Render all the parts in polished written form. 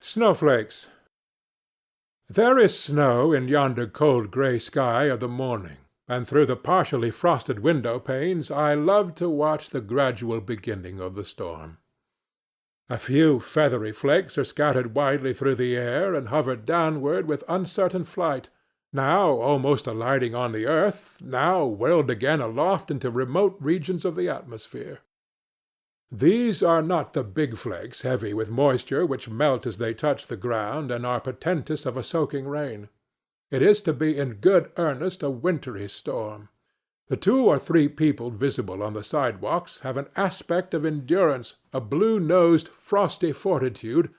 Snowflakes. There is snow in yonder cold grey sky of the morning, and through the partially frosted window-panes I love to watch the gradual beginning of the storm. A few feathery flakes are scattered widely through the air and hover downward with uncertain flight, now almost alighting on the earth, now whirled again aloft into remote regions of the atmosphere. These are not the big flakes heavy with moisture which melt as they touch the ground and are portentous of a soaking rain. It is to be in good earnest a wintry storm. The 2 or 3 people visible on the sidewalks have an aspect of endurance, a blue-nosed, frosty fortitude,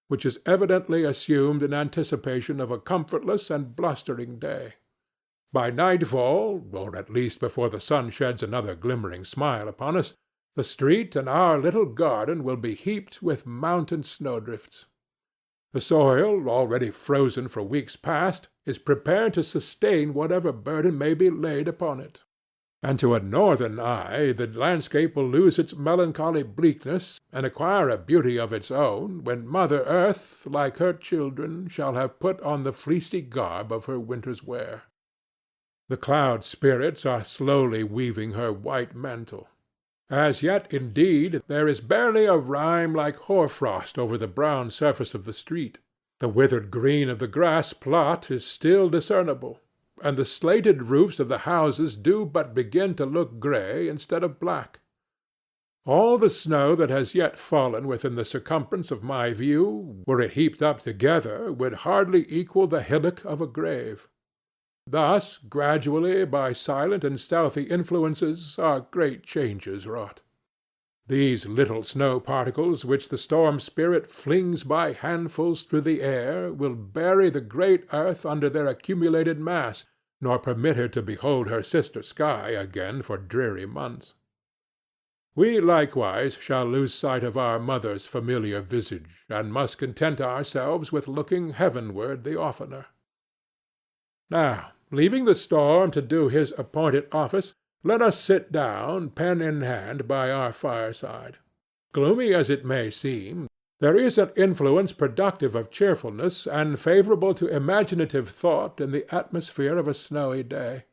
which is evidently assumed in anticipation of a comfortless and blustering day. By nightfall, or at least before the sun sheds another glimmering smile upon us, the street and our little garden will be heaped with mountain snowdrifts. The soil, already frozen for weeks past, is prepared to sustain whatever burden may be laid upon it. And to a northern eye the landscape will lose its melancholy bleakness and acquire a beauty of its own when Mother Earth, like her children, shall have put on the fleecy garb of her winter's wear. The cloud spirits are slowly weaving her white mantle. As yet, indeed, there is barely a rime like hoar-frost over the brown surface of the street. The withered green of the grass plot is still discernible, and the slated roofs of the houses do but begin to look grey instead of black. All the snow that has yet fallen within the circumference of my view, were it heaped up together, would hardly equal the hillock of a grave. Thus, gradually, by silent and stealthy influences, are great changes wrought. These little snow particles which the storm-spirit flings by handfuls through the air will bury the great earth under their accumulated mass, nor permit her to behold her sister sky again for dreary months. We likewise shall lose sight of our mother's familiar visage, and must content ourselves with looking heavenward the oftener. Now, leaving the storm to do his appointed office, let us sit down, pen in hand, by our fireside. Gloomy as it may seem, there is an influence productive of cheerfulness and favorable to imaginative thought in the atmosphere of a snowy day.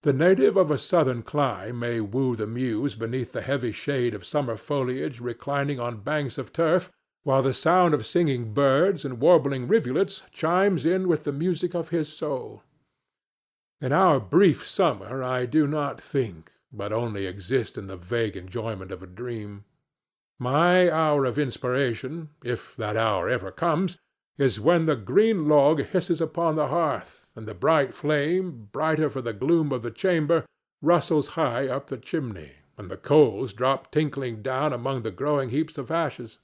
The native of a southern clime may woo the muse beneath the heavy shade of summer foliage reclining on banks of turf, while the sound of singing birds and warbling rivulets chimes in with the music of his soul. In our brief summer I do not think, but only exist in the vague enjoyment of a dream. My hour of inspiration, if that hour ever comes, is when the green log hisses upon the hearth, and the bright flame, brighter for the gloom of the chamber, rustles high up the chimney, and the coals drop tinkling down among the growing heaps of ashes.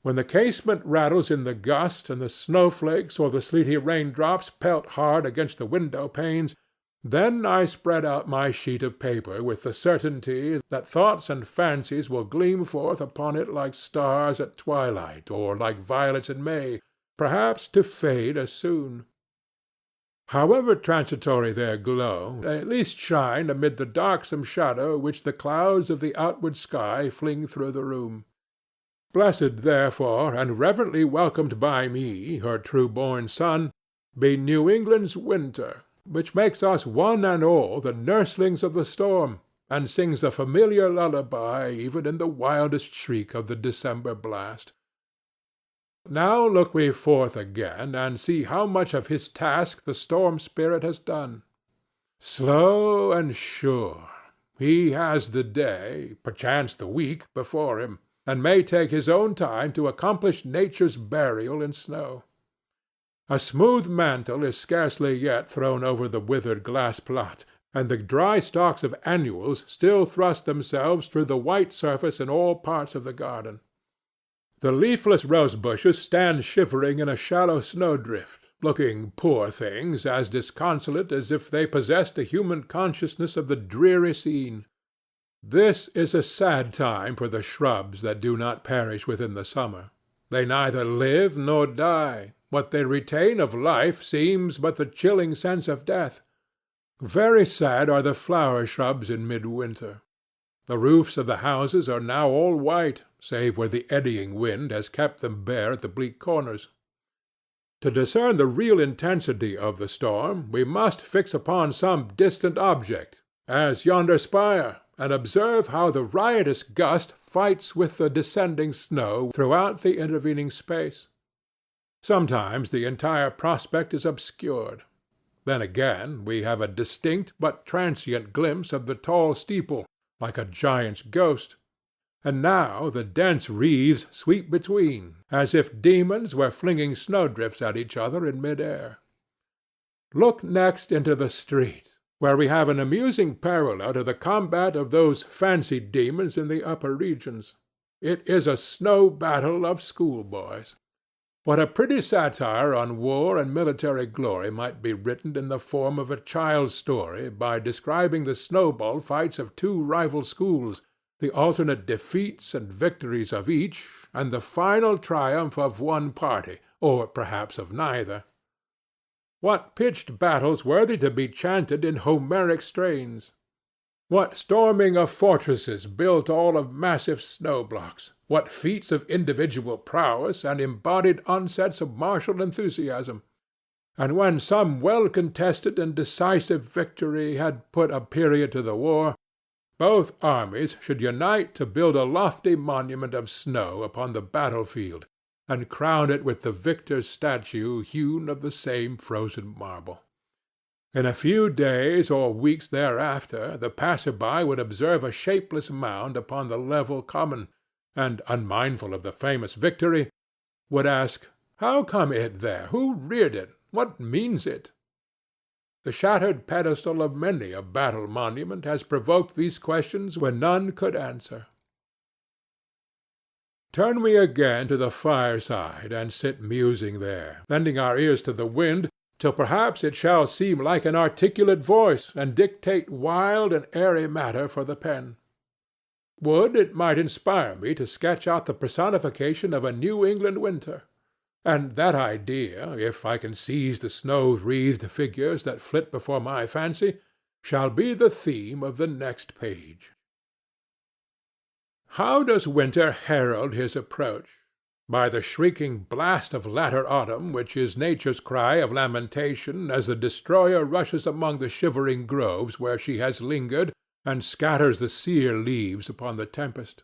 When the casement rattles in the gust, and the snowflakes or the sleety raindrops pelt hard against the window-panes, then I spread out my sheet of paper with the certainty that thoughts and fancies will gleam forth upon it like stars at twilight, or like violets in May, perhaps to fade as soon. However transitory their glow, they at least shine amid the darksome shadow which the clouds of the outward sky fling through the room. Blessed, therefore, and reverently welcomed by me, her true-born son, be New England's winter, which makes us one and all the nurslings of the storm, and sings a familiar lullaby even in the wildest shriek of the December blast. Now look we forth again, and see how much of his task the storm-spirit has done. Slow and sure, he has the day, perchance the week, before him, and may take his own time to accomplish nature's burial in snow. A smooth mantle is scarcely yet thrown over the withered glass plot, and the dry stalks of annuals still thrust themselves through the white surface in all parts of the garden. The leafless rose-bushes stand shivering in a shallow snowdrift, looking, poor things, as disconsolate as if they possessed a human consciousness of the dreary scene. This is a sad time for the shrubs that do not perish within the summer. They neither live nor die. What they retain of life seems but the chilling sense of death. Very sad are the flower shrubs in midwinter. The roofs of the houses are now all white, save where the eddying wind has kept them bare at the bleak corners. To discern the real intensity of the storm, we must fix upon some distant object, as yonder spire, and observe how the riotous gust fights with the descending snow throughout the intervening space. Sometimes the entire prospect is obscured. Then again we have a distinct but transient glimpse of the tall steeple, like a giant's ghost. And now the dense wreaths sweep between, as if demons were flinging snowdrifts at each other in mid-air. Look next into the street, where we have an amusing parallel to the combat of those fancied demons in the upper regions. It is a snow battle of schoolboys. What a pretty satire on war and military glory might be written in the form of a child's story by describing the snowball fights of two rival schools, the alternate defeats and victories of each, and the final triumph of one party, or perhaps of neither. What pitched battles worthy to be chanted in Homeric strains! What storming of fortresses built all of massive snow-blocks! What feats of individual prowess and embodied onsets of martial enthusiasm! And when some well-contested and decisive victory had put a period to the war, both armies should unite to build a lofty monument of snow upon the battlefield, and crown it with the victor's statue hewn of the same frozen marble. In a few days or weeks thereafter the passer-by would observe a shapeless mound upon the level common, and, unmindful of the famous victory, would ask, "How come it there? Who reared it? What means it?" The shattered pedestal of many a battle monument has provoked these questions when none could answer. Turn we again to the fireside, and sit musing there, lending our ears to the wind, till perhaps it shall seem like an articulate voice, and dictate wild and airy matter for the pen. Would it might inspire me to sketch out the personification of a New England winter, and that idea, if I can seize the snow-wreathed figures that flit before my fancy, shall be the theme of the next page. How does winter herald his approach? By the shrieking blast of latter autumn, which is nature's cry of lamentation as the destroyer rushes among the shivering groves where she has lingered and scatters the sere leaves upon the tempest.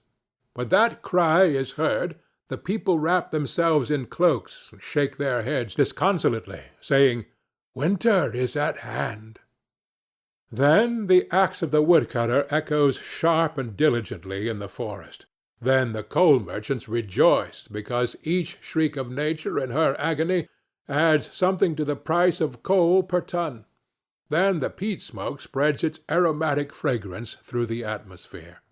When that cry is heard, the people wrap themselves in cloaks and shake their heads disconsolately, saying, "Winter is at hand." Then the axe of the woodcutter echoes sharp and diligently in the forest. Then the coal merchants rejoice because each shriek of nature in her agony adds something to the price of coal per ton. Then the peat smoke spreads its aromatic fragrance through the atmosphere.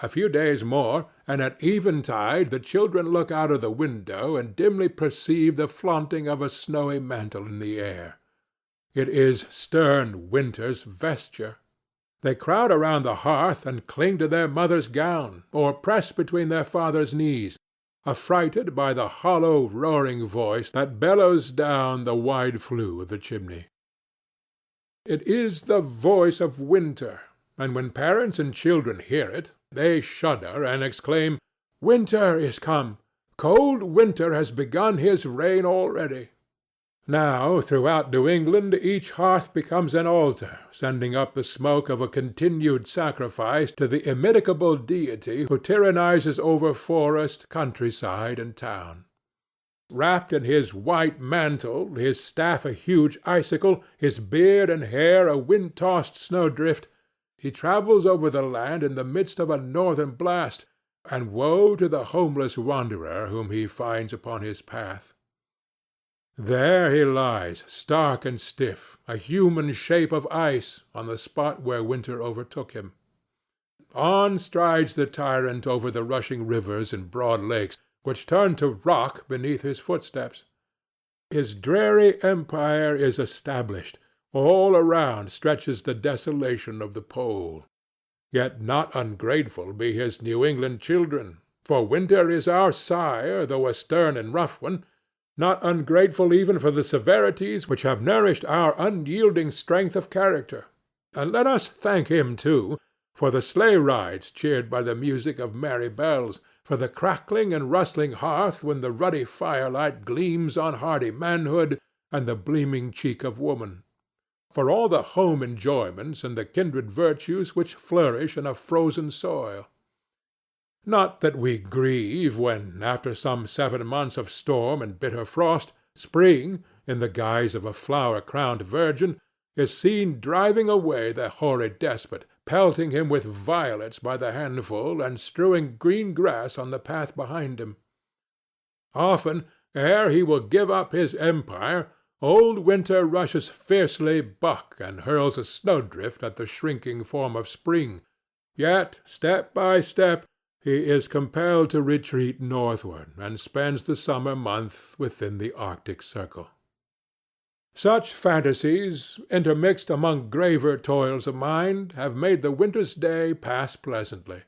A few days more, and at eventide the children look out of the window and dimly perceive the flaunting of a snowy mantle in the air. It is stern winter's vesture. They crowd around the hearth and cling to their mother's gown, or press between their father's knees, affrighted by the hollow, roaring voice that bellows down the wide flue of the chimney. It is the voice of winter, and when parents and children hear it, they shudder and exclaim, "Winter is come! Cold winter has begun his reign already." Now, throughout New England, each hearth becomes an altar, sending up the smoke of a continued sacrifice to the immitigable deity who tyrannizes over forest, countryside, and town. Wrapped in his white mantle, his staff a huge icicle, his beard and hair a wind-tossed snowdrift, he travels over the land in the midst of a northern blast, and woe to the homeless wanderer whom he finds upon his path. There he lies, stark and stiff, a human shape of ice, on the spot where winter overtook him. On strides the tyrant over the rushing rivers and broad lakes, which turn to rock beneath his footsteps. His dreary empire is established. All around stretches the desolation of the pole. Yet not ungrateful be his New England children, for winter is our sire, though a stern and rough one, not ungrateful even for the severities which have nourished our unyielding strength of character. And let us thank him, too, for the sleigh rides cheered by the music of merry bells, for the crackling and rustling hearth when the ruddy firelight gleams on hardy manhood and the gleaming cheek of woman, for all the home enjoyments and the kindred virtues which flourish in a frozen soil. Not that we grieve when, after some 7 months of storm and bitter frost, spring, in the guise of a flower-crowned virgin, is seen driving away the hoary despot, pelting him with violets by the handful, and strewing green grass on the path behind him. Often, ere he will give up his empire, old Winter rushes fiercely buck and hurls a snowdrift at the shrinking form of Spring, yet, step by step, he is compelled to retreat northward, and spends the summer month within the Arctic Circle. Such fantasies, intermixed among graver toils of mind, have made the winter's day pass pleasantly.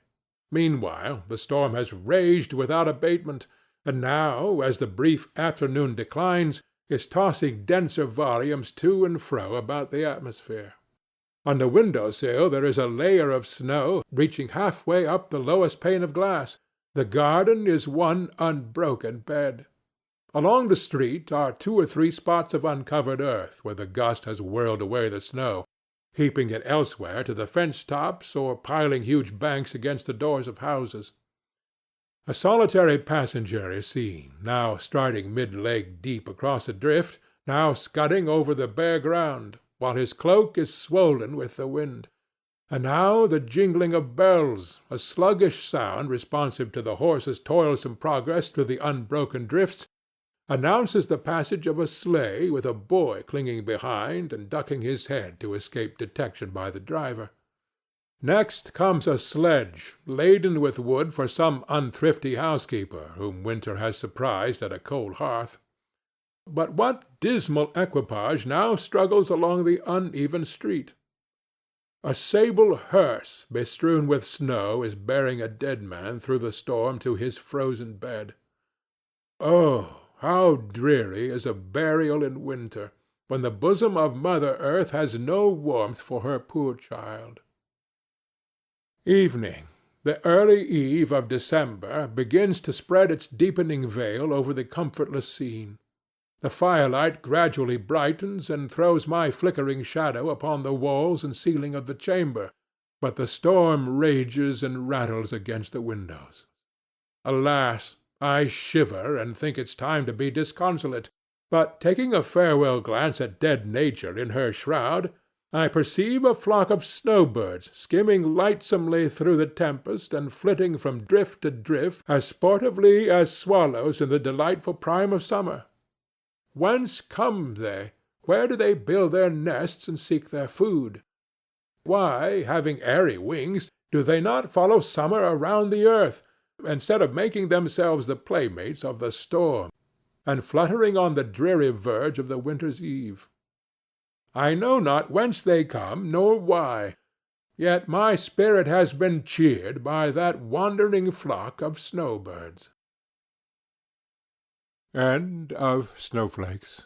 Meanwhile the storm has raged without abatement, and now, as the brief afternoon declines, is tossing denser volumes to and fro about the atmosphere. On the window-sill there is a layer of snow reaching halfway up the lowest pane of glass. The garden is one unbroken bed. Along the street are 2 or 3 spots of uncovered earth where the gust has whirled away the snow, heaping it elsewhere to the fence-tops or piling huge banks against the doors of houses. A solitary passenger is seen, now striding mid-leg deep across a drift, now scudding over the bare ground, while his cloak is swollen with the wind. And now the jingling of bells, a sluggish sound responsive to the horse's toilsome progress through the unbroken drifts, announces the passage of a sleigh with a boy clinging behind and ducking his head to escape detection by the driver. Next comes a sledge laden with wood for some unthrifty housekeeper whom winter has surprised at a cold hearth. But what dismal equipage now struggles along the uneven street? A sable hearse bestrewn with snow is bearing a dead man through the storm to his frozen bed. Oh, how dreary is a burial in winter, when the bosom of Mother Earth has no warmth for her poor child. Evening, the early eve of December, begins to spread its deepening veil over the comfortless scene. The firelight gradually brightens and throws my flickering shadow upon the walls and ceiling of the chamber, but the storm rages and rattles against the windows. Alas! I shiver and think it's time to be disconsolate, but taking a farewell glance at dead nature in her shroud, I perceive a flock of snowbirds skimming lightsomely through the tempest and flitting from drift to drift as sportively as swallows in the delightful prime of summer. Whence come they? Where do they build their nests and seek their food? Why, having airy wings, do they not follow summer around the earth, instead of making themselves the playmates of the storm, and fluttering on the dreary verge of the winter's eve? I know not whence they come, nor why, yet my spirit has been cheered by that wandering flock of snowbirds. End of Snowflakes.